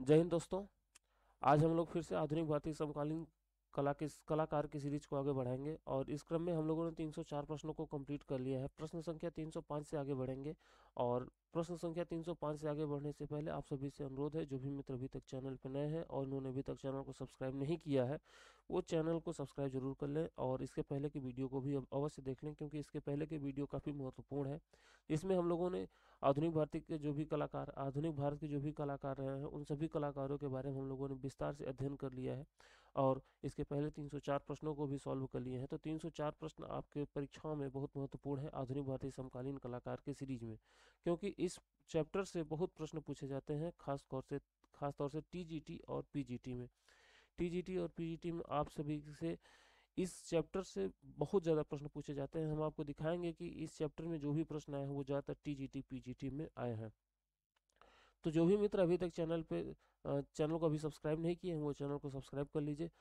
जय हिंद दोस्तों। आज हम लोग फिर से आधुनिक भारतीय समकालीन कलाकार की सीरीज को आगे बढ़ाएंगे और इस क्रम में हम लोगों ने 304 प्रश्नों को कंप्लीट कर लिया है। प्रश्न संख्या 305 से आगे बढ़ेंगे और प्रश्न संख्या 305 से आगे बढ़ने से पहले आप सभी से अनुरोध है, जो भी मित्र अभी तक चैनल पर नए हैं और उन्होंने अभी तक चैनल को सब्सक्राइब नहीं किया है, वो चैनल को सब्सक्राइब जरूर कर लें और इसके पहले की वीडियो को भी अवश्य देख लें, क्योंकि इसके पहले के वीडियो काफ़ी महत्वपूर्ण है। इसमें हम लोगों ने आधुनिक भारत के जो भी कलाकार रहे हैं उन सभी कलाकारों के बारे में हम लोगों ने विस्तार से अध्ययन कर लिया है और इसके पहले 304 प्रश्नों को भी सॉल्व कर लिए हैं। तो 304 प्रश्न आपके परीक्षाओं में बहुत महत्वपूर्ण है आधुनिक भारतीय समकालीन कलाकार के सीरीज में, क्योंकि इस चैप्टर से बहुत प्रश्न पूछे जाते हैं, खास तौर से टीजीटी और पीजीटी में। टीजीटी और पीजीटी में आप सभी से इस चैप्टर से बहुत ज़्यादा प्रश्न पूछे जाते हैं। हम आपको दिखाएंगे कि इस चैप्टर में जो भी प्रश्न आए हैं वो ज़्यादातर टीजीटी पीजीटी में आए हैं। तो जो भी मित्र अभी तक चैनल को अभी सब्सक्राइब नहीं किए हैं वो चैनल को सब्सक्राइब कर लीजिए।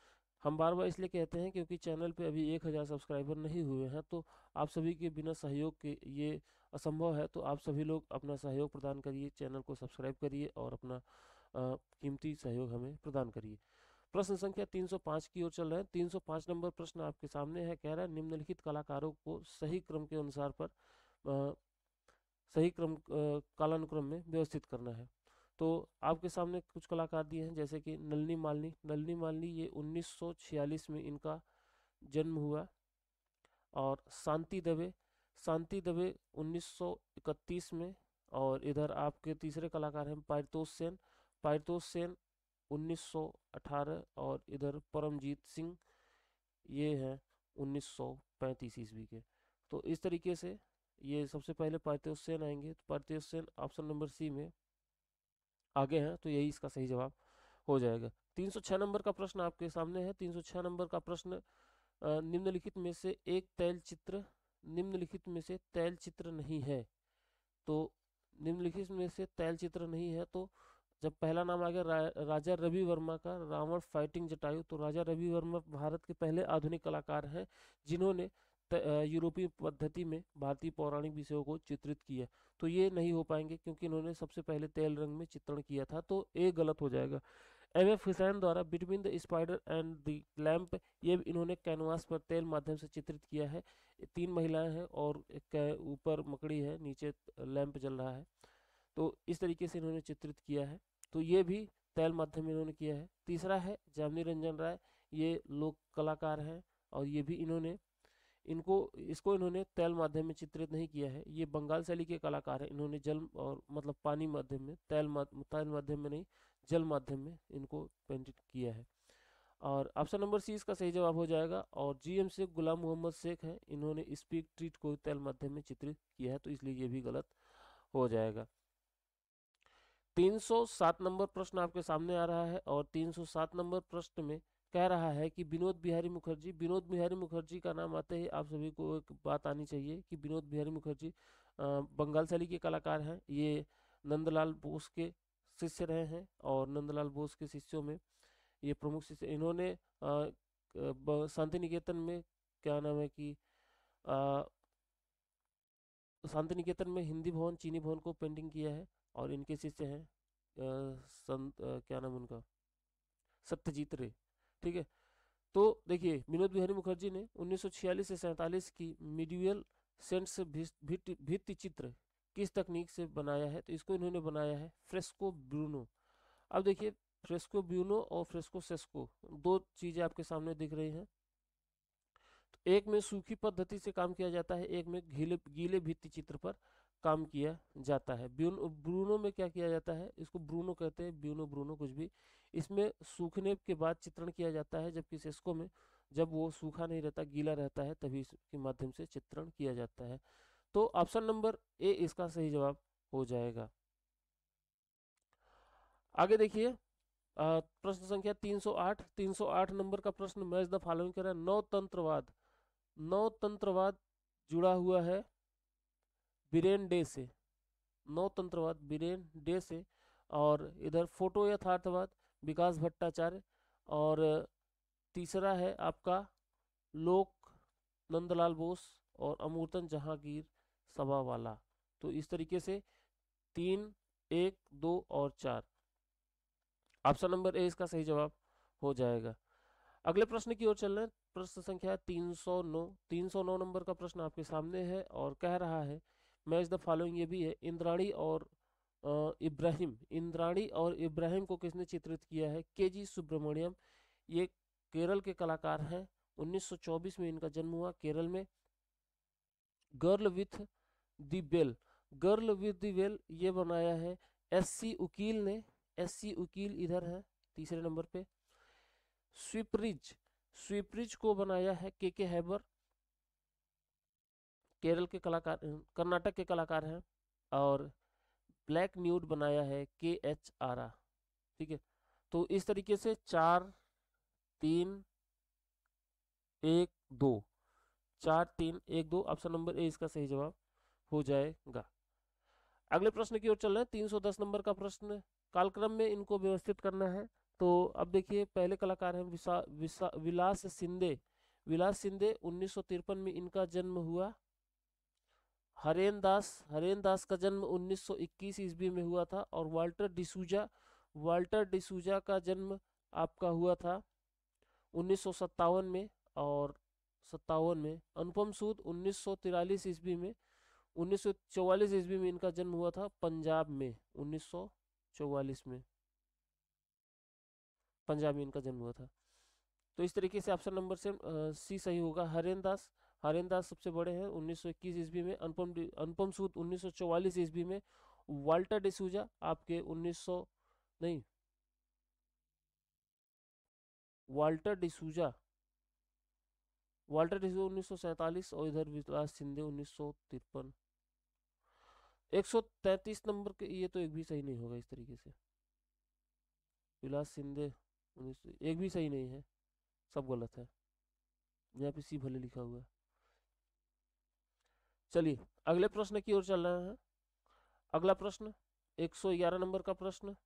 हम बार बार इसलिए कहते हैं क्योंकि चैनल पे अभी 1000 सब्सक्राइबर नहीं हुए हैं, तो आप सभी के बिना सहयोग के ये असंभव है। तो आप सभी लोग अपना सहयोग प्रदान करिए, चैनल को सब्सक्राइब करिए और अपना कीमती सहयोग हमें प्रदान करिए। प्रश्न संख्या 305 की ओर चल रहे हैं। 305 नंबर प्रश्न आपके सामने है। कह रहा है निम्नलिखित कलाकारों को सही क्रम कालानुक्रम में व्यवस्थित करना है। तो आपके सामने कुछ कलाकार दिए हैं, जैसे कि नलिनी मालनी ये 1946 में इनका जन्म हुआ। और शांति दवे 1931 में। और इधर आपके तीसरे कलाकार हैं पारितोष सेन 1918। और इधर परमजीत सिंह ये हैं 1935 ईस्वी के। तो इस तरीके से ये सबसे पहले पारितोष सेन आएंगे, तो Paritosh Sen option number C में आगे हैं, तो यही इसका सही जवाब हो जाएगा। 306 नंबर का प्रश्न आपके सामने है। 306 नंबर का प्रश्न, निम्नलिखित में से तैल चित्र नहीं है। तो निम्नलिखित में से तैल चित्र नहीं है, तो जब पहला नाम आ गया राजा रवि वर्मा का, रावण फाइटिंग जटायु, तो राजा रवि वर्मा भारत के पहले आधुनिक कलाकार हैं जिन्होंने यूरोपीय पद्धति में भारतीय पौराणिक विषयों को चित्रित किया। तो ये नहीं हो पाएंगे क्योंकि इन्होंने सबसे पहले तेल रंग में चित्रण किया था, तो ए गलत हो जाएगा। एम एफ हुसैन द्वारा between the spider and the lamp, ये इन्होंने कैनवास पर तेल माध्यम से चित्रित किया है। तीन महिलाएं हैं और एक के ऊपर मकड़ी है, नीचे लैंप जल रहा है। तो इस तरीके से इन्होंने चित्रित किया है, तो ये भी तैल माध्यम में इन्होंने किया है। तीसरा है जामिनी रंजन राय, ये लोक कलाकार हैं और ये भी इन्होंने तैल माध्यम में चित्रित नहीं किया है। ये बंगाल शैली के कलाकार हैं, इन्होंने जल और मतलब पानी माध्यम में, तैल माध्यम में नहीं, जल माध्यम में इनको पेंटेड किया है। और ऑप्शन नंबर सी इसका सही जवाब हो जाएगा। और जीएम शेख गुलाम मोहम्मद शेख हैं, इन्होंने स्पीक ट्रीट को तैल माध्यम में चित्रित किया है, तो इसलिए ये भी गलत हो जाएगा। 307 नंबर प्रश्न आपके सामने आ रहा है और 307 नंबर प्रश्न में कह रहा है कि विनोद बिहारी मुखर्जी का नाम आते ही आप सभी को एक बात आनी चाहिए कि विनोद बिहारी मुखर्जी बंगाल शैली के कलाकार हैं। ये नंदलाल बोस के शिष्य रहे हैं और नंदलाल बोस के शिष्यों में ये प्रमुख शिष्य इन्होंने शांति निकेतन में, क्या नाम है कि शांति निकेतन में हिंदी भवन चीनी भवन को पेंटिंग किया है। और इनके शिष्य हैं क्या नाम उनका, सत्यजीत रे। ठीक है। तो देखिए विनोद बिहारी मुखर्जी ने 1946 से 47 की मिड्यूअल सेंट्स भित्ति चित्र किस तकनीक से बनाया है, तो इसको इन्होंने बनाया है फ्रेस्को ब्रूनो। अब देखिए फ्रेस्को ब्रूनो और फ्रेस्को सेस्को दो चीजें आपके सामने दिख रही हैं। तो एक में सूखी पद्धति से काम किया जाता है, एक में गीले गीले भित्ति चित्र पर काम किया जाता है। ब्रूनो में क्या किया जाता है, इसको ब्रूनो कहते हैं, ब्यूनो ब्रूनो कुछ भी। इसमें सूखने के बाद चित्रण किया जाता है, जबकि सेस्को में जब वो सूखा नहीं रहता, गीला रहता है, तभी इसके माध्यम से चित्रण किया जाता है। तो ऑप्शन नंबर ए इसका सही जवाब हो जाएगा। आगे देखिए, प्रश्न संख्या 308 नंबर का प्रश्न, मैच द फॉलोइंग कह रहा है। नौ तंत्रवाद जुड़ा हुआ है बीरेन डे से। नौ तंत्रवाद बीरेन डे से। और इधर फोटो यथार्थवाद विकास भट्टाचार्य। और तीसरा है आपका लोक नंदलाल बोस। और अमूर्तन जहांगीर सभा वाला। तो इस तरीके से 3, 1, 2 और 4 ऑप्शन नंबर ए इसका सही जवाब हो जाएगा। अगले प्रश्न की ओर चल रहे हैं। प्रश्न संख्या 309। 309 नंबर का प्रश्न आपके सामने है और कह रहा है मैच द फॉलोइंग। ये भी है इंद्राणी और इब्राहिम। इंद्राणी और इब्राहिम को किसने चित्रित किया है? के जी सुब्रमण्यम। ये केरल के कलाकार हैं। 1924 में इनका जन्म हुआ केरल में। Girl with the bell. Girl with the bell ये बनाया है एस सी उकील ने। एस सी उकील इधर है तीसरे नंबर पे। स्वीपरिज। स्वीपरिज को बनाया है के हैबर। केरल के कलाकार, कर्नाटक के कलाकार हैं। और ब्लैक न्यूड बनाया है के एच आरा। ठीक है, तो इस तरीके से 4 3 1 2। 4 3 1 2 ऑप्शन नंबर ए इसका सही जवाब हो जाएगा। अगले प्रश्न की ओर चल रहे हैं। 310 नंबर का प्रश्न। कालक्रम में इनको व्यवस्थित करना है। तो अब देखिए पहले कलाकार हैं विलास शिंदे। विलास शिंदे 1953 में इनका जन्म हुआ। हरेन दास का जन्म 1921 ईस्वी में हुआ था। और वाल्टर डिसूजा का जन्म आपका हुआ था 1957 में। और 57 में अनुपम सूद 1943 ईस्वी में। 1944 ईस्वी में इनका जन्म हुआ था पंजाब में। 1944 में पंजाब में इनका जन्म हुआ था। तो इस तरीके से ऑप्शन नंबर से सी सही होगा। हरेन दास सबसे बड़े हैं 1921 ईस्वी में। अनुपम सूद 1944 ईस्वी में। वाल्टर डिसूजा आपके 1900 नहीं, वाल्टर डिसूजा वाल्टर डिसूजा 1947। और इधर विलास शिंदे 1953। 133 नंबर के ये तो एक भी सही नहीं होगा इस तरीके से। विलास शिंदे 19 एक भी सही नहीं है, सब गलत है। यहाँ पे सी भले लिखा हुआ है। चलिए अगले प्रश्न की ओर चल रहे हैं। अगला प्रश्न 111 नंबर का प्रश्न।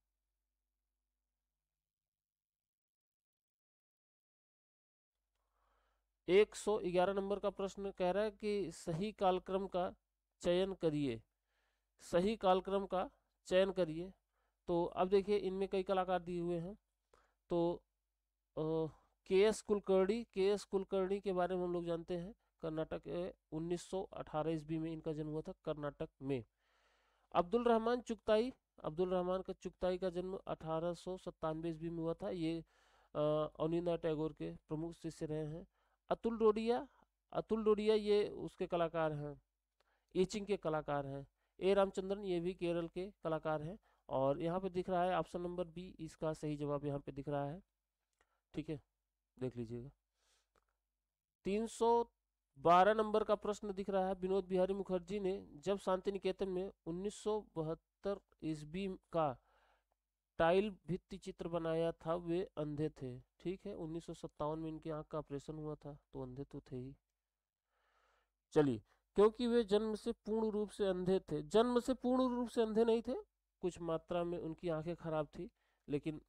111 नंबर का प्रश्न कह रहा है कि सही कालक्रम का चयन करिए। सही कालक्रम का चयन करिए। तो अब देखिए इनमें कई कलाकार दिए हुए हैं। तो के एस कुलकर्णी के बारे में हम लोग जानते हैं। कर्नाटक 1918 ईस्वी में इनका जन्म हुआ था कर्नाटक में। अब्दुल रहमान चुगताई। चुगताई का जन्म 1897 ईस्वी में हुआ था। ये अनिंदा टैगोर के प्रमुख शिष्य रहे हैं। अतुल डोडिया। अतुल डोडिया ये उसके कलाकार हैं, ईचिंग के कलाकार हैं। ए रामचंद्रन ये भी केरल के कलाकार हैं। और यहाँ पे दिख रहा है ऑप्शन नंबर बी इसका सही जवाब यहाँ पे दिख रहा है। ठीक है, देख लीजिएगा। 312 नंबर का प्रश्न दिख रहा है। विनोद बिहारी मुखर्जी ने जब शांति निकेतन में 1972 ईस्वी का टाइल भित्ति चित्र बनाया था वे अंधे थे। ठीक है, 1957 में इनकी आंख का ऑपरेशन हुआ था तो अंधे तो थे ही। चलिए, क्योंकि वे जन्म से पूर्ण रूप से अंधे थे। जन्म से पूर्ण रूप से अंधे नहीं थे, कुछ मात्रा में उनकी आंखें खराब थी। लेकिन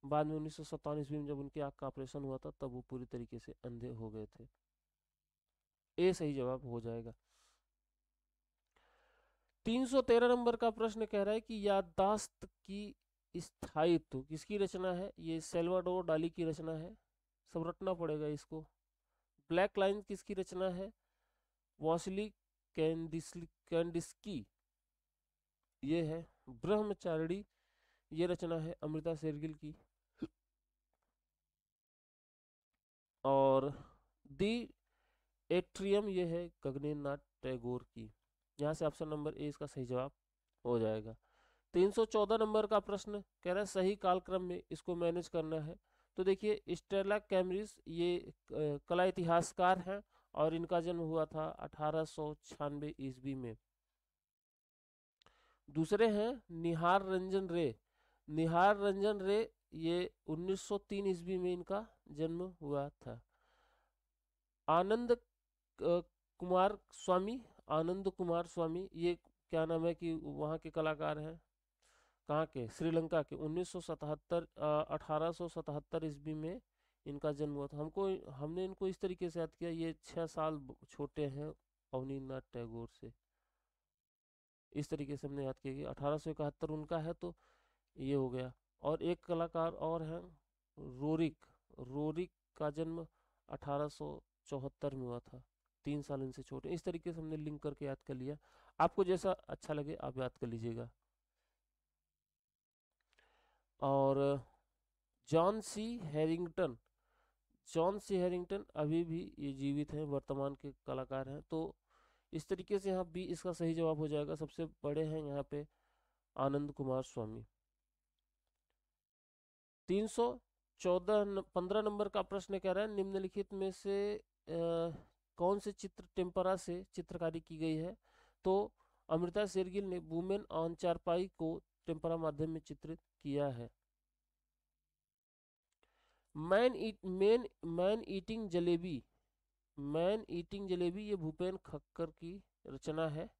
बाद में 1957 ईस्वी में जब उनकी आंख का ऑपरेशन हुआ था तब वो पूरी तरीके से अंधे हो गए थे। ए सही जवाब हो जाएगा। 313 नंबर का प्रश्न कह रहा है कि याददाश्त की स्थायित्व किसकी रचना है? ये सेल्वाडोर डाली की रचना है, सब रटना पड़ेगा इसको। ब्लैक लाइन किसकी रचना है? वॉसिली कैंडिस्की ये है। ब्रह्मचारिणी ये रचना है अमृता शेरगिल की। और दी एट्रियम ये है गगनेन्द्र नाथ टैगोर की। यहाँ से ऑप्शन नंबर ए इसका सही जवाब हो जाएगा। 314 नंबर का प्रश्न कह रहा है सही कालक्रम में इसको मैनेज करना है। तो देखिए स्टेला कैम्ब्रिज ये कला इतिहासकार हैं और इनका जन्म हुआ था 1896 ईस्वी में। दूसरे हैं निहार रंजन रे। निहार रंजन रे ये 1903 ईस्वी में इनका जन्म हुआ था। आनंद कुमार स्वामी। आनंद कुमार स्वामी ये क्या नाम है कि वहाँ के कलाकार हैं। कहाँ के? श्रीलंका के। 1977 1877 ईस्वी में इनका जन्म हुआ था। हमने इनको इस तरीके से याद किया, ये 6 साल छोटे हैं अवनींद्रनाथ टैगोर से। इस तरीके से हमने याद किया कि 1871 उनका है तो ये हो गया। और एक कलाकार और हैं रोरिक। रोरिक का जन्म 1874 में हुआ था, 3 साल इनसे छोटे। इस तरीके से हमने लिंक करके याद कर लिया, आपको जैसा अच्छा लगे आप याद कर लीजिएगा। और John C Harrington, John C Harrington अभी भी ये जीवित हैं, वर्तमान के कलाकार हैं। तो इस तरीके से यहाँ बी इसका सही जवाब हो जाएगा। सबसे बड़े हैं यहाँ पे आनंद कुमार स्वामी। 15 नंबर का प्रश्न कह रहा है निम्नलिखित में से कौन से चित्र टेम्परा से चित्रकारी की गई है। तो अमृता शेरगिल ने वुमेन ऑन चारपाई को टेम्परा माध्यम में चित्रित किया है। Man eating jalebi, man eating jalebi ये भूपेन खक्कर की रचना है।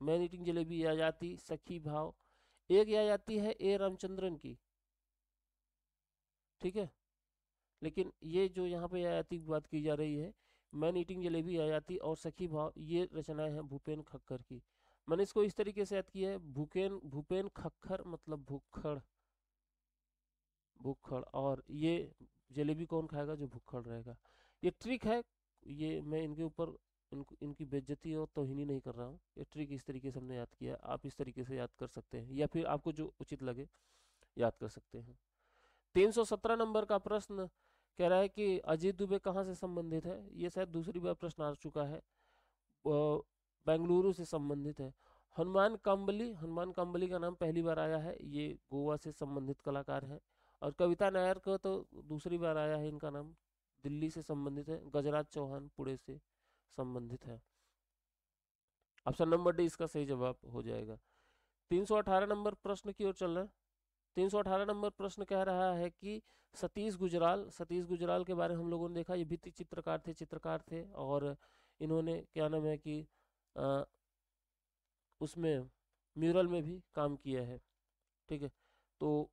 मैन ईटिंग जलेबी यायाति सखी भाव, एक यायाति है ए रामचंद्रन की, ठीक है। लेकिन ये जो यहाँ पे यायाति की बात की जा रही है, मैन ईटिंग जलेबी यायाति और सखी भाव ये रचनाएं हैं भूपेन खक्कर की। मैंने इसको इस तरीके से याद किया है, भूपेन खक्कर मतलब भूखड़, भूखड़। और ये जलेबी कौन खाएगा, जो भूखड़ रहेगा। ये ट्रिक है, ये मैं इनके ऊपर इनकी बेइज्जती और तौहीनी नहीं कर रहा हूँ। ये ट्रिक इस तरीके से हमने याद किया, आप इस तरीके से याद कर सकते हैं, या फिर आपको जो उचित लगे याद कर सकते हैं। 317 नंबर का प्रश्न कह रहा है कि अजीत दुबे कहाँ से संबंधित है। ये शायद दूसरी बार प्रश्न आ चुका है, बेंगलुरु से संबंधित है। हनुमान काम्बली का नाम पहली बार आया है, ये गोवा से संबंधित कलाकार हैं। और कविता नायर को तो दूसरी बार आया है, इनका नाम दिल्ली से संबंधित है। गजराज चौहान पुणे से संबंधित है। ऑप्शन नंबर डी इसका सही जवाब हो जाएगा। 318 नंबर प्रश्न की ओर चल रहे हैं। 318 नंबर प्रश्न कह रहा है कि सतीश गुजराल के बारे में हम लोगों ने देखा, ये भित्ति चित्रकार थे और इन्होंने क्या नाम है कि अ, उसमें म्यूरल में भी काम किया है, ठीक है। तो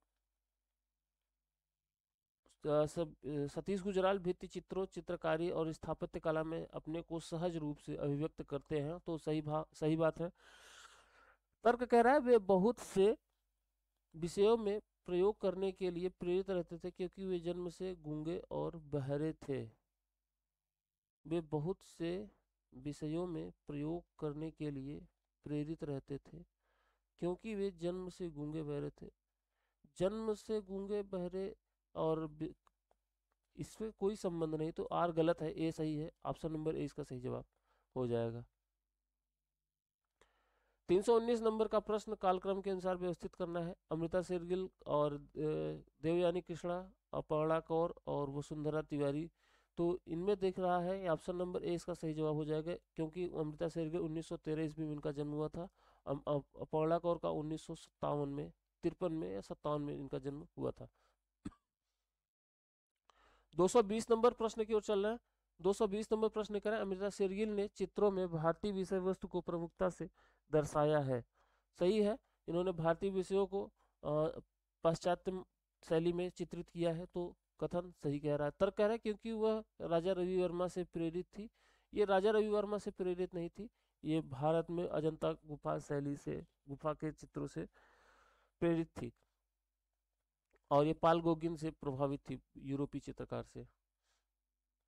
सतीश गुजराल भित्ति चित्रों, चित्रकारी और स्थापत्य कला में अपने को सहज रूप से अभिव्यक्त करते हैं, तो सही बात है। तर्क कह रहा है वे बहुत से विषयों में प्रयोग करने के लिए प्रेरित रहते थे क्योंकि वे जन्म से गूंगे और बहरे थे। वे बहुत से विषयों में प्रयोग करने के लिए प्रेरित रहते थे क्योंकि वे जन्म से गूंगे बहरे थे। जन्म से गूंगे बहरे और इसमें कोई संबंध नहीं, तो आर गलत है, ए सही है। ऑप्शन नंबर ए इसका सही जवाब हो जाएगा। 319 नंबर का प्रश्न कालक्रम के अनुसार व्यवस्थित करना है। अमृता शेरगिल और देवयानी कृष्णा, अपर्णा कौर और वसुंधरा तिवारी, तो इनमें देख रहा है ऑप्शन नंबर ए इसका सही जवाब हो जाएगा, क्योंकि अमृता शेरगिल 1913 ईस्वी में इनका जन्म हुआ था। अपर्णा कौर का 1957 में, 53 में या 57 में इनका जन्म हुआ था। 220 नंबर प्रश्न की ओर चल रहे हैं। 220 नंबर प्रश्न करें, अमृता शेरगिल ने चित्रों में भारतीय विषय वस्तु को प्रमुखता से दर्शाया है। सही है, इन्होंने भारतीय विषयों को पाश्चात्य शैली में चित्रित किया है, तो कथन सही कह रहा है। तर्क कह रहा है क्योंकि वह राजा रवि वर्मा से प्रेरित थी। ये राजा रवि वर्मा से प्रेरित नहीं थी, ये भारत में अजंता गुफा शैली से, गुफा के चित्रों से प्रेरित थी, और ये पाल गोगिन से प्रभावित थी, यूरोपीय चित्रकार से।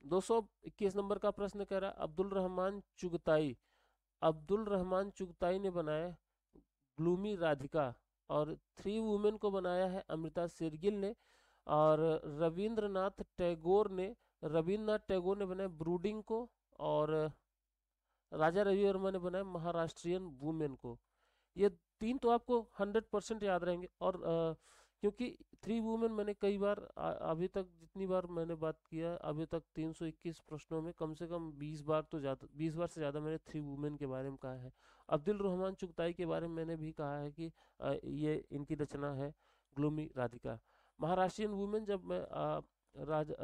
221 नंबर का प्रश्न कह रहा है, अब्दुल रहमान चुगताई ने बनाया ग्लूमी राधिका, और थ्री वुमेन को बनाया है अमृता शेरगिल ने। और रविन्द्रनाथ टैगोर ने बनाया ब्रूडिंग को, और राजा रवि वर्मा ने बनाया महाराष्ट्रियन वुमेन को। ये तीन तो आपको 100% याद रहेंगे। और क्योंकि थ्री वुमेन मैंने कई बार अभी तक जितनी बार मैंने बात किया, अभी तक 321 प्रश्नों में कम से कम 20 बार तो ज़्यादा, 20 बार से ज़्यादा मैंने थ्री वुमेन के बारे में कहा है। अब्दुल रहमान चुगताई के बारे में मैंने भी कहा है कि ये इनकी रचना है ग्लूमी राधिका। महाराष्ट्रियन वुमेन, जब मैं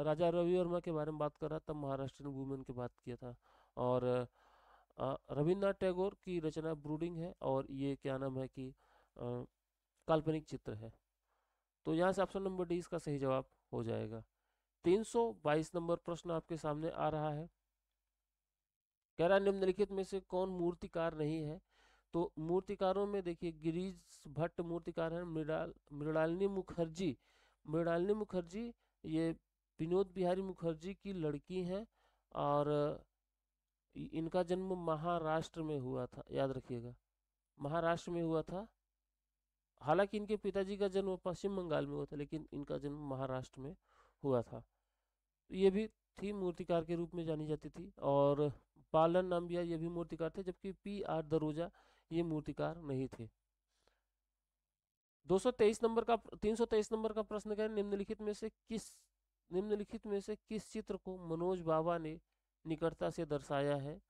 राजा रवि वर्मा के बारे में बात कर रहा तब महाराष्ट्रियन वुमेन की बात किया था। और रविन्द्रनाथ टैगोर की रचना ब्रूडिंग है, और ये क्या नाम है कि काल्पनिक चित्र है। तो यहाँ से ऑप्शन नंबर डी इसका सही जवाब हो जाएगा। 322 नंबर प्रश्न आपके सामने आ रहा है, कह रहा है निम्नलिखित में से कौन मूर्तिकार नहीं है। तो मूर्तिकारों में देखिए गिरीश भट्ट मूर्तिकार हैं, मृणालिनी मुखर्जी, मृणालिनी मुखर्जी ये विनोद बिहारी मुखर्जी की लड़की हैं, और इनका जन्म महाराष्ट्र में हुआ था, याद रखिएगा, महाराष्ट्र में हुआ था। हालांकि इनके पिताजी का जन्म पश्चिम बंगाल में हुआ था, लेकिन इनका जन्म महाराष्ट्र में हुआ था। ये भी थी मूर्तिकार के रूप में जानी जाती थी। और बालन नाम्बिया ये भी मूर्तिकार थे, जबकि पी आर दरोजा ये मूर्तिकार नहीं थे। 223 नंबर का 323 नंबर का प्रश्न क्या है, निम्नलिखित में से किस चित्र को मनोज बाबा ने निकटता से दर्शाया है।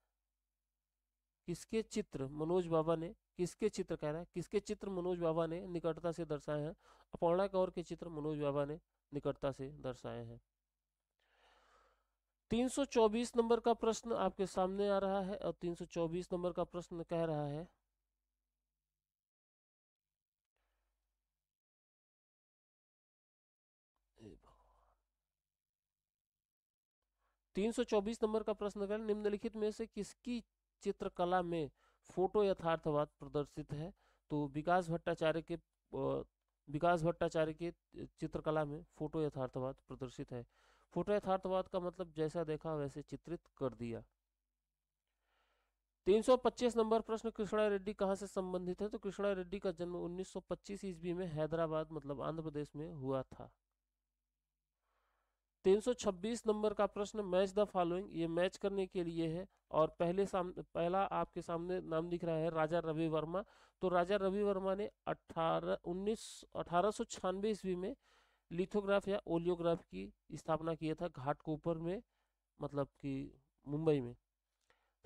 किसके चित्र मनोज बाबा ने, किसके चित्र कह रहा है, किसके चित्र मनोज बाबा ने निकटता से दर्शाए हैं। अपर्णा कौर के चित्र मनोज बाबा ने निकटता से दर्शाए हैं। 324 नंबर का प्रश्न आपके सामने आ रहा है, और 324 नंबर का प्रश्न कह रहा है 324 नंबर का प्रश्न है, निम्नलिखित में से किसकी चित्रकला में फोटो यथार्थवाद प्रदर्शित है। तो विकास भट्टाचार्य के चित्रकला में फोटो यथार्थवाद प्रदर्शित है। फोटो यथार्थवाद का मतलब जैसा देखा वैसे चित्रित कर दिया। 325 नंबर प्रश्न, कृष्णा रेड्डी कहाँ से संबंधित है। तो कृष्णा रेड्डी का जन्म 1925 ईस्वी में हैदराबाद मतलब आंध्र प्रदेश में हुआ था। 326 नंबर का प्रश्न, मैच द फॉलोइंग, ये मैच करने के लिए है। और पहला आपके सामने नाम दिख रहा है राजा रवि वर्मा। तो राजा रवि वर्मा ने 1896 ईस्वी में लिथोग्राफ या ओलियोग्राफ की स्थापना किया था घाटकोपर में, मतलब कि मुंबई में।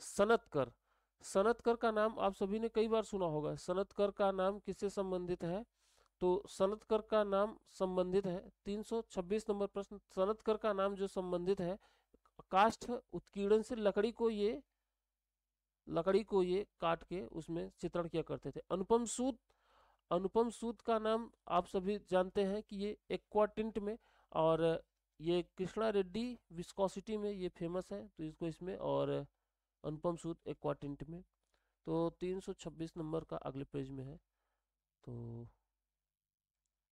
सनतकर, सनतकर का नाम आप सभी ने कई बार सुना होगा। सनतकर का नाम किससे संबंधित है। तो सनतकर का नाम संबंधित है, 326 नंबर प्रश्न, सनतकर का नाम जो संबंधित है काष्ठ उत्कीर्णन से लकड़ी को ये काट के उसमें चित्रण किया करते थे। अनुपम सूद का नाम आप सभी जानते हैं कि ये एक्वाटिंट में, और ये कृष्णा रेड्डी विस्कोसिटी में ये फेमस है, तो इसको इसमें, और अनुपम सूद एक्वाटिंट में। तो 326 नंबर का अगले पेज में है, तो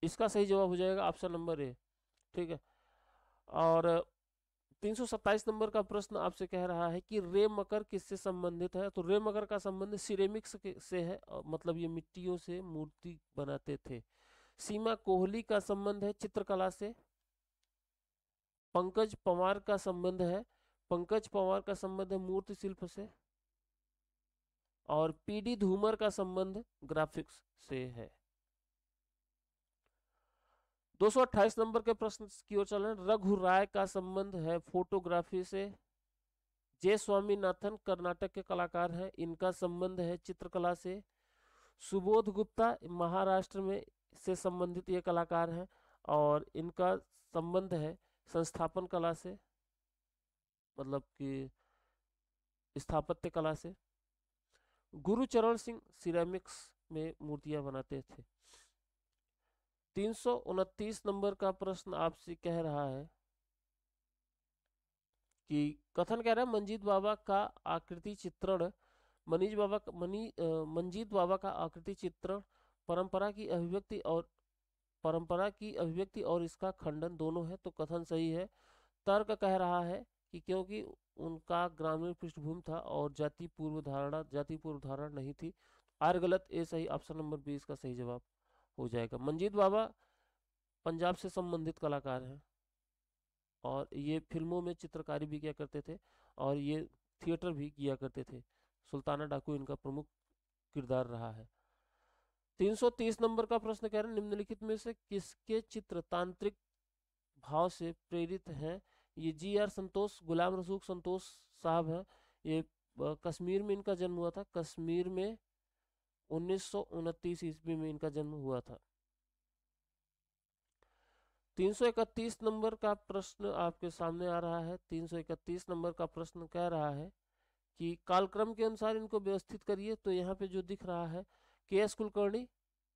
इसका सही जवाब हो जाएगा ऑप्शन नंबर ए। ठीक है। और 327 नंबर का प्रश्न आपसे कह रहा है कि रे मकर किससे संबंधित है। तो रे मकर का संबंध सिरेमिक्स से है, मतलब ये मिट्टियों से मूर्ति बनाते थे। सीमा कोहली का संबंध है चित्रकला से। पंकज पंवार का संबंध है मूर्ति शिल्प से। और पीडी धूमर का संबंध ग्राफिक्स से है। 228 नंबर के प्रश्न की ओर चल रहे हैं, रघु राय का संबंध है फोटोग्राफी से। जे स्वामीनाथन कर्नाटक के कलाकार हैं, इनका संबंध है चित्रकला से। सुबोध गुप्ता महाराष्ट्र में से संबंधित ये कलाकार हैं, और इनका संबंध है संस्थापन कला से, मतलब कि स्थापत्य कला से। गुरुचरण सिंह सिरेमिक्स में मूर्तियां बनाते थे। 329 नंबर का प्रश्न आपसे कह रहा है कि कथन कह रहा है मंजीत बाबा का आकृति चित्रण मंजीत बाबा का आकृति चित्रण परंपरा की अभिव्यक्ति और इसका खंडन दोनों है। तो कथन सही है। तर्क कह रहा है कि क्योंकि उनका ग्रामीण पृष्ठभूमि था और जाति पूर्व धारणा नहीं थी। आर गलत, ए सही, ऑप्शन नंबर 20 का सही जवाब हो जाएगा। मंजीत बाबा पंजाब से संबंधित कलाकार हैं, और ये फिल्मों में चित्रकारी भी किया करते थे, और ये थिएटर भी किया करते थे। सुल्ताना डाकू इनका प्रमुख किरदार रहा है। 330 नंबर का प्रश्न कह रहे हैं, निम्नलिखित में से किसके चित्र तांत्रिक भाव से प्रेरित हैं। ये जी आर संतोष, गुलाम रसूख संतोष साहब हैं। ये कश्मीर में इनका जन्म हुआ था। कश्मीर में 1929 ईस्वी में इनका जन्म हुआ था। 331 नंबर का प्रश्न आपके सामने आ रहा है। 331 नंबर का प्रश्न कह रहा है कि कालक्रम के अनुसार इनको व्यवस्थित करिए। तो यहाँ पे जो दिख रहा है, के एस कुलकर्णी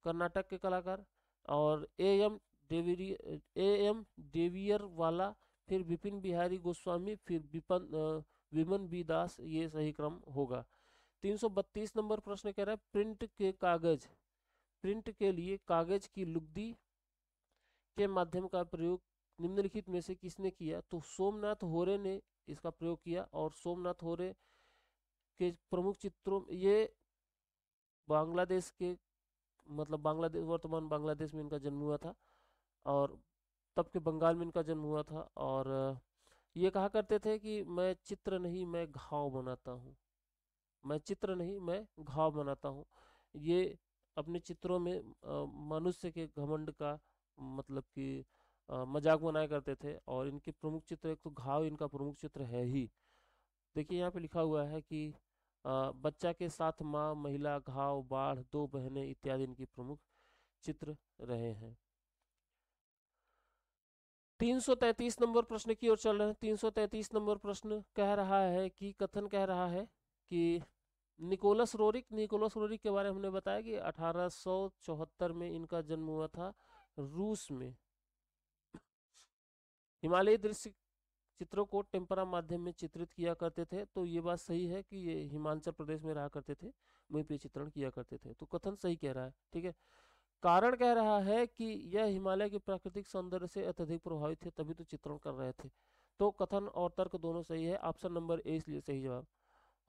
कर्नाटक के कलाकार, और ए एम देवियर वाला, फिर विपिन बिहारी गोस्वामी, फिर विमन बी दास, ये सही क्रम होगा। 332 नंबर प्रश्न कह रहा है प्रिंट के लिए कागज की लुगदी के माध्यम का प्रयोग निम्नलिखित में से किसने किया? तो सोमनाथ होरे ने इसका प्रयोग किया। और सोमनाथ होरे के प्रमुख चित्रों, ये बांग्लादेश के, मतलब बांग्लादेश, वर्तमान बांग्लादेश में इनका जन्म हुआ था और तब के बंगाल में इनका जन्म हुआ था। और ये कहा करते थे कि मैं चित्र नहीं मैं घाव बनाता हूँ, मैं चित्र नहीं मैं घाव बनाता हूँ। ये अपने चित्रों में मनुष्य के घमंड का, मतलब कि मजाक बनाया करते थे। और इनके प्रमुख चित्र, एक तो घाव इनका प्रमुख चित्र है ही। देखिए यहाँ पे लिखा हुआ है कि बच्चा के साथ माँ, महिला, घाव, बाढ़, दो बहनें इत्यादि इनकी प्रमुख चित्र रहे हैं। 333 नंबर प्रश्न की ओर चल रहे हैं। 333 नंबर प्रश्न कह रहा है कि कथन कह रहा है कि निकोलस रोरिक के बारे में हमने बताया कि 1874 में इनका जन्म हुआ था रूस में। हिमालयी दृश्य चित्रों को टेम्परा माध्यम में चित्रित किया करते थे। तो ये बात सही है कि ये हिमाचल प्रदेश में रहा करते थे, वहीं पे चित्रण किया करते थे। तो कथन सही कह रहा है, ठीक है। कारण कह रहा है कि यह हिमालय के प्राकृतिक सौंदर्य से अत्यधिक प्रभावित थे, तभी तो चित्रण कर रहे थे। तो कथन और तर्क दोनों सही है। ऑप्शन नंबर ए इसलिए सही जवाब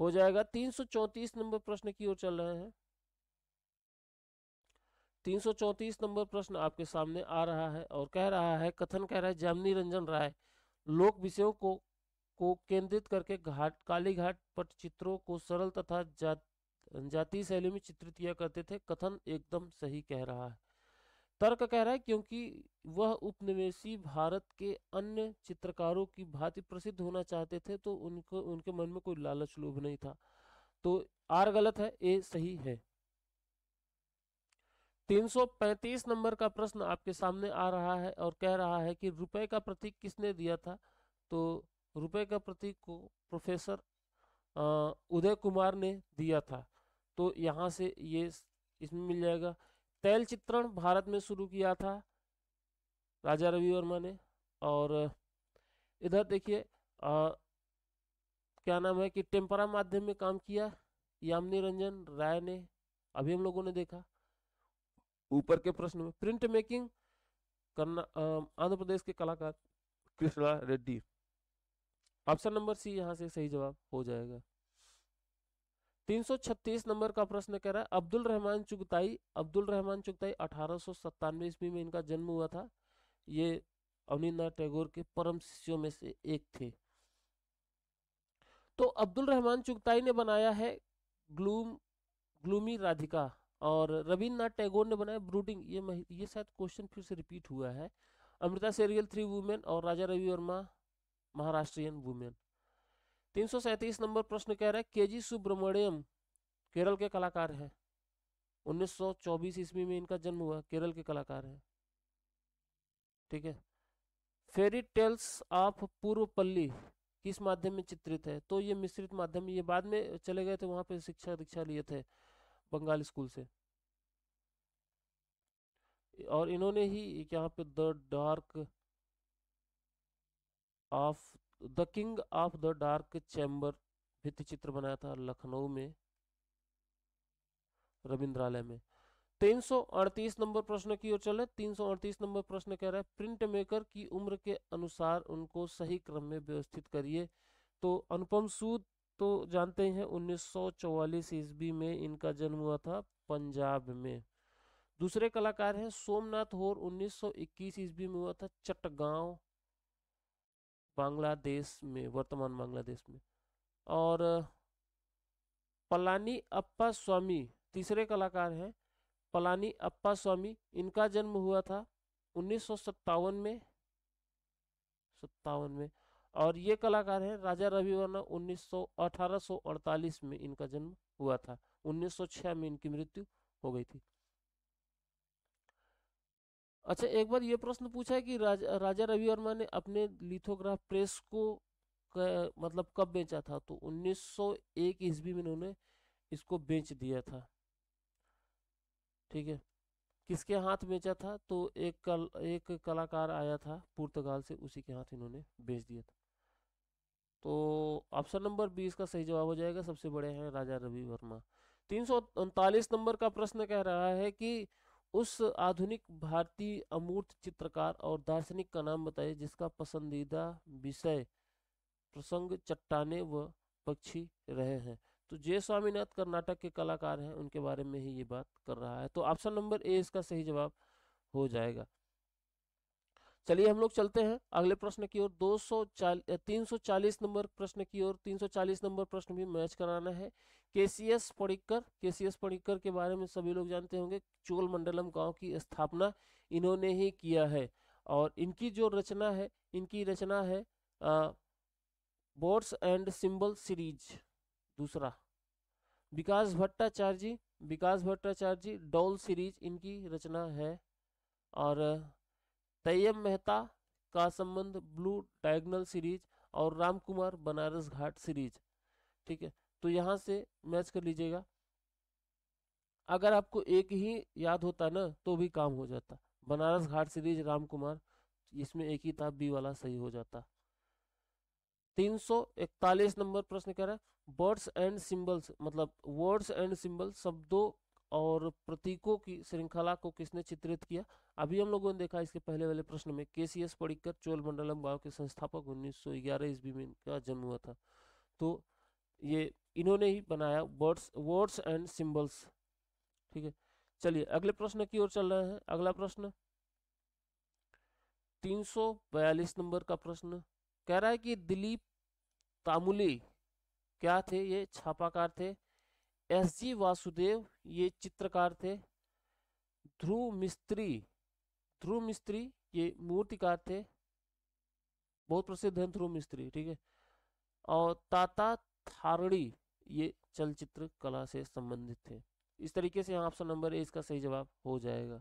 हो जाएगा। 334 नंबर प्रश्न की ओर चल रहे हैं। 334 नंबर प्रश्न आपके सामने आ रहा है और कह रहा है, कथन कह रहा है, जामिनी रंजन राय लोक विषयों को केंद्रित करके काली घाट पटचित्रों को सरल तथा जातीय शैली में चित्रित किया करते थे। कथन एकदम सही कह रहा है। तर्क कह रहा है क्योंकि वह उपनिवेशी भारत के अन्य चित्रकारों की भांति प्रसिद्ध होना चाहते थे, तो उनको उनके मन में कोई लालच लोभ नहीं था। तो आर गलत है, ए सही है। 335 नंबर का प्रश्न आपके सामने आ रहा है और कह रहा है कि रुपए का प्रतीक किसने दिया था? तो रुपए का प्रतीक को प्रोफेसर उदय कुमार ने दिया था। तो यहाँ से ये इसमें मिल जाएगा। तैल चित्रण भारत में शुरू किया था राजा रवि वर्मा ने। और इधर देखिए क्या नाम है कि टेम्परा माध्यम में काम किया यामिनी रंजन राय ने, अभी हम लोगों ने देखा ऊपर के प्रश्न में। प्रिंट मेकिंग करना आंध्र प्रदेश के कलाकार Krishna Reddy. Option number C यहाँ से सही जवाब हो जाएगा। 336 नंबर का प्रश्न कह रहा है, अब्दुल रहमान चुगताई 1897 ईस्वी में इनका जन्म हुआ था। ये अवनींद्रनाथ टैगोर के परम शिष्यों में से एक थे। तो अब्दुल रहमान चुगताई ने बनाया है ग्लूमी राधिका, और रविन्द्रनाथ टैगोर ने बनाया ब्रूडिंग। ये शायद क्वेश्चन फिर से रिपीट हुआ है। अमृता शेरगिल थ्री वुमेन और राजा रवि वर्मा महाराष्ट्रियन वुमेन। 337 नंबर प्रश्न कह रहा है, केजी सुब्रमण्यम केरल के कलाकार हैं। 1924 ईस्वी में इनका जन्म हुआ, केरल के कलाकार हैं, ठीक है। फेरी टेल्स ऑफ पूर्वपल्ली किस माध्यम में चित्रित है? तो ये मिश्रित माध्यम, ये बाद में चले गए थे वहां पे शिक्षा दीक्षा लिए थे बंगाल स्कूल से। और इन्होंने ही यहाँ पे of the king of the dark chamber भित्ति चित्र बनाया था लखनऊ में रविंद्रालय में। 338 नंबर प्रश्न की ओर चले। 338 नंबर प्रश्न कह रहा है, प्रिंट मेकर की उम्र के अनुसार उनको सही क्रम में व्यवस्थित करिए। तो अनुपम सूद तो जानते हैं 1944 ईस्वी में इनका जन्म हुआ था पंजाब में। दूसरे कलाकार हैं सोमनाथ होर, 1921 ईस्वी में हुआ था चट्टगांव बांग्लादेश में, वर्तमान बांग्लादेश में। और पलानी अप्पा स्वामी तीसरे कलाकार हैं। पलानी अप्पा स्वामी, इनका जन्म हुआ था 1957 में, 57 में। और ये कलाकार हैं राजा रवि वर्मा, 1848 में इनका जन्म हुआ था। 1906 में इनकी मृत्यु हो गई थी। अच्छा, एक बार ये प्रश्न पूछा है कि राजा रवि वर्मा ने अपने लिथोग्राफ प्रेस को मतलब कब बेचा था? तो 1901 ईस्वी में इन्होंने इसको बेच दिया था, ठीक है। किसके हाथ बेचा था? तो एक कलाकार आया था पुर्तगाल से, उसी के हाथ इन्होंने बेच दिया था। तो ऑप्शन नंबर 20 का सही जवाब हो जाएगा, सबसे बड़े हैं राजा रवि वर्मा। 339 नंबर का प्रश्न कह रहा है कि उस आधुनिक भारतीय अमूर्त चित्रकार और दार्शनिक का नाम बताइए जिसका पसंदीदा विषय प्रसंग चट्टाने व पक्षी रहे हैं। तो जे स्वामीनाथ कर्नाटक के कलाकार हैं, उनके बारे में ही ये बात कर रहा है। तो ऑप्शन नंबर ए इसका सही जवाब हो जाएगा। चलिए हम लोग चलते हैं अगले प्रश्न की ओर। 340 नंबर प्रश्न की ओर। 340 नंबर प्रश्न भी मैच कराना है। केसीएस पडिक्कर के बारे में सभी लोग जानते होंगे। चोल मंडलम गांव की स्थापना इन्होंने ही किया है। और इनकी जो रचना है, इनकी रचना है बोर्ड्स एंड सिंबल सीरीज। दूसरा विकास भट्टाचार्य जी डॉल सीरीज इनकी रचना है। और तैयब मेहता का संबंध ब्लू डायगोनल सीरीज। और राम कुमार बनारस घाट सीरीज। ठीक है, तो यहाँ से मैच कर लीजिएगा। अगर आपको एक ही याद होता ना तो भी काम हो जाता। बनारस घाट सीरीज, राम कुमार, इसमें एक ही था, बी वाला सही हो जाता। 341 नंबर प्रश्न कह रहा है वर्ड्स एंड सिंबल्स, मतलब वर्ड्स एंड सिंबल्स शब्दों और प्रतीकों की श्रृंखला को किसने चित्रित किया। अभी हम लोगों ने देखा इसके पहले वाले प्रश्न में केसीएस पडिक्कर चोल मंडलम गांव के संस्थापक 1911 ईस्वी में इनका जन्म हुआ था। तो ये इन्होंने ही बनाया वर्ड्स एंड सिंबल्स। ठीक है, चलिए अगले प्रश्न की ओर चल रहे हैं। अगला प्रश्न 342 नंबर का प्रश्न कह रहा है कि दिलीप तामुली क्या थे, ये छापाकार थे। एसजी वासुदेव ये चित्रकार थे। ध्रुव मिस्त्री ये मूर्तिकार थे, बहुत प्रसिद्ध हैं ध्रुव मिस्त्री। ठीक है, और ताता थारड़ी ये चलचित्र कला से संबंधित थे। इस तरीके से यहाँ ऑप्शन नंबर ए इसका सही जवाब हो जाएगा।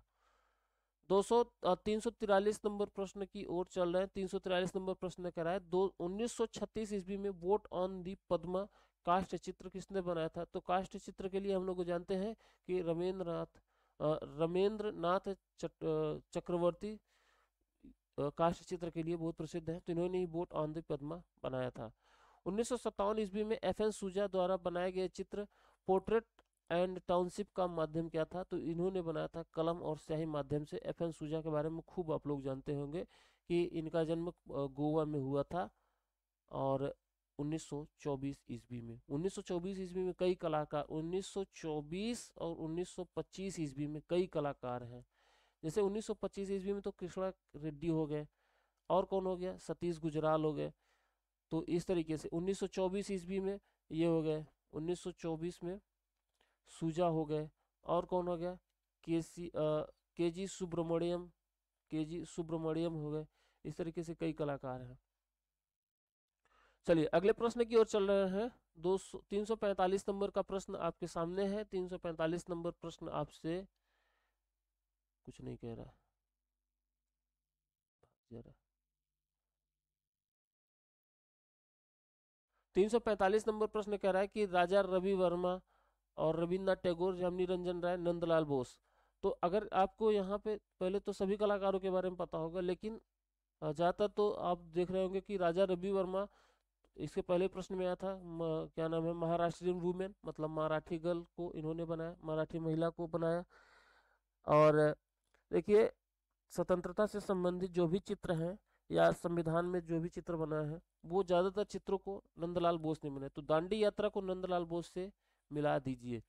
343 नंबर प्रश्न की ओर चल रहे हैं। 343 नंबर प्रश्न कह रहा है 1936 ईस्वी में वोट ऑन दी पद्मा काष्ठ चित्र किसने बनाया था। तो काष्ठ चित्र के लिए हम लोग जानते हैं कि रमेंद्र नाथ चक्रवर्ती काष्ठ चित्र के लिए बहुत प्रसिद्ध है। तो इन्होंने ही वोट ऑन दी पद्मा बनाया था। 1957 ईस्वी में एफ एन सूजा द्वारा बनाए गए चित्र पोर्ट्रेट एंड टाउनशिप का माध्यम क्या था। तो इन्होंने बनाया था कलम और स्याही माध्यम से। एफ एन सूजा के बारे में खूब आप लोग जानते होंगे कि इनका जन्म गोवा में हुआ था और 1924 ईस्वी में। 1924 ईस्वी में कई कलाकार, 1924 और 1925 ईस्वी में कई कलाकार हैं। जैसे 1925 ईस्वी में तो कृष्णा रेड्डी हो गए, और कौन हो गया, सतीश गुजराल हो गए। तो इस तरीके से 1924 ईस्वी में ये हो गए, 1924 में सूजा हो गए, और कौन हो गया, के जी सुब्रमण्यम हो गए। इस तरीके से कई कलाकार हैं। चलिए अगले प्रश्न की ओर चल रहे हैं। 345 नंबर का प्रश्न आपके सामने है। 345 नंबर प्रश्न आपसे कुछ नहीं कह रहा जरा। 345 नंबर प्रश्न कह रहा है कि राजा रवि वर्मा और रविन्द्रनाथ टैगोर, यामिनी रंजन राय, नंदलाल बोस। तो अगर आपको यहाँ पे पहले तो सभी कलाकारों के बारे में पता होगा, लेकिन ज़्यादातर तो आप देख रहे होंगे कि राजा रवि वर्मा इसके पहले प्रश्न में आया था। क्या नाम है, महाराष्ट्रियन वुमेन, मतलब मराठी गर्ल को इन्होंने बनाया, मराठी महिला को बनाया। और देखिए स्वतंत्रता से संबंधित जो भी चित्र हैं या संविधान में जो भी चित्र बना है वो ज़्यादातर चित्रों को नंदलाल बोस ने बनाया। तो दांडी यात्रा को नंदलाल बोस से मिला दीजिए।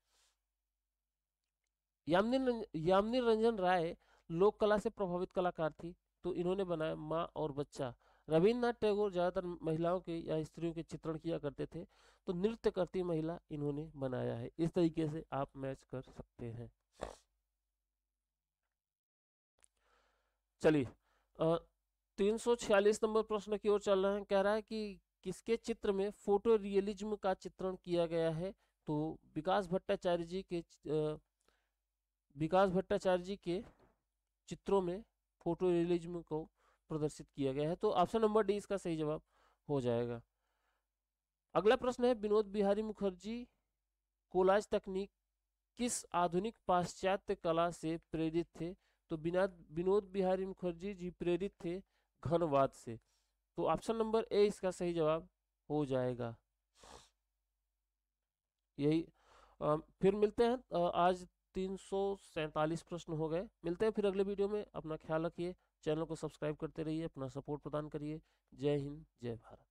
यामिनी रंजन राय लोक कला से प्रभावित कलाकार थी, तो इन्होंने बनाया माँ और बच्चा। रविन्द्रनाथ टैगोर ज्यादातर महिलाओं के या स्त्रियों के चित्रण किया करते थे, तो नृत्य करती महिला इन्होंने बनाया है। इस तरीके से आप मैच कर सकते हैं। चलिए 346 नंबर प्रश्न की ओर चल रहे हैं। कह रहा है कि किसके चित्र में फोटो रियलिज्म का चित्रण किया गया है। तो विकास भट्टाचार्य जी के चित्रों में फोटो रियलिज्म को प्रदर्शित किया गया है। तो ऑप्शन नंबर डी इसका सही जवाब हो जाएगा। अगला प्रश्न है विनोद बिहारी मुखर्जी कोलाज तकनीक किस आधुनिक पाश्चात्य कला से प्रेरित थे। तो विनोद बिहारी मुखर्जी जी प्रेरित थे घनवाद से। तो ऑप्शन नंबर ए इसका सही जवाब हो जाएगा। यही फिर मिलते हैं। आज 347 प्रश्न हो गए। मिलते हैं फिर अगले वीडियो में। अपना ख्याल रखिए, चैनल को सब्सक्राइब करते रहिए, अपना सपोर्ट प्रदान करिए। जय हिंद, जय भारत।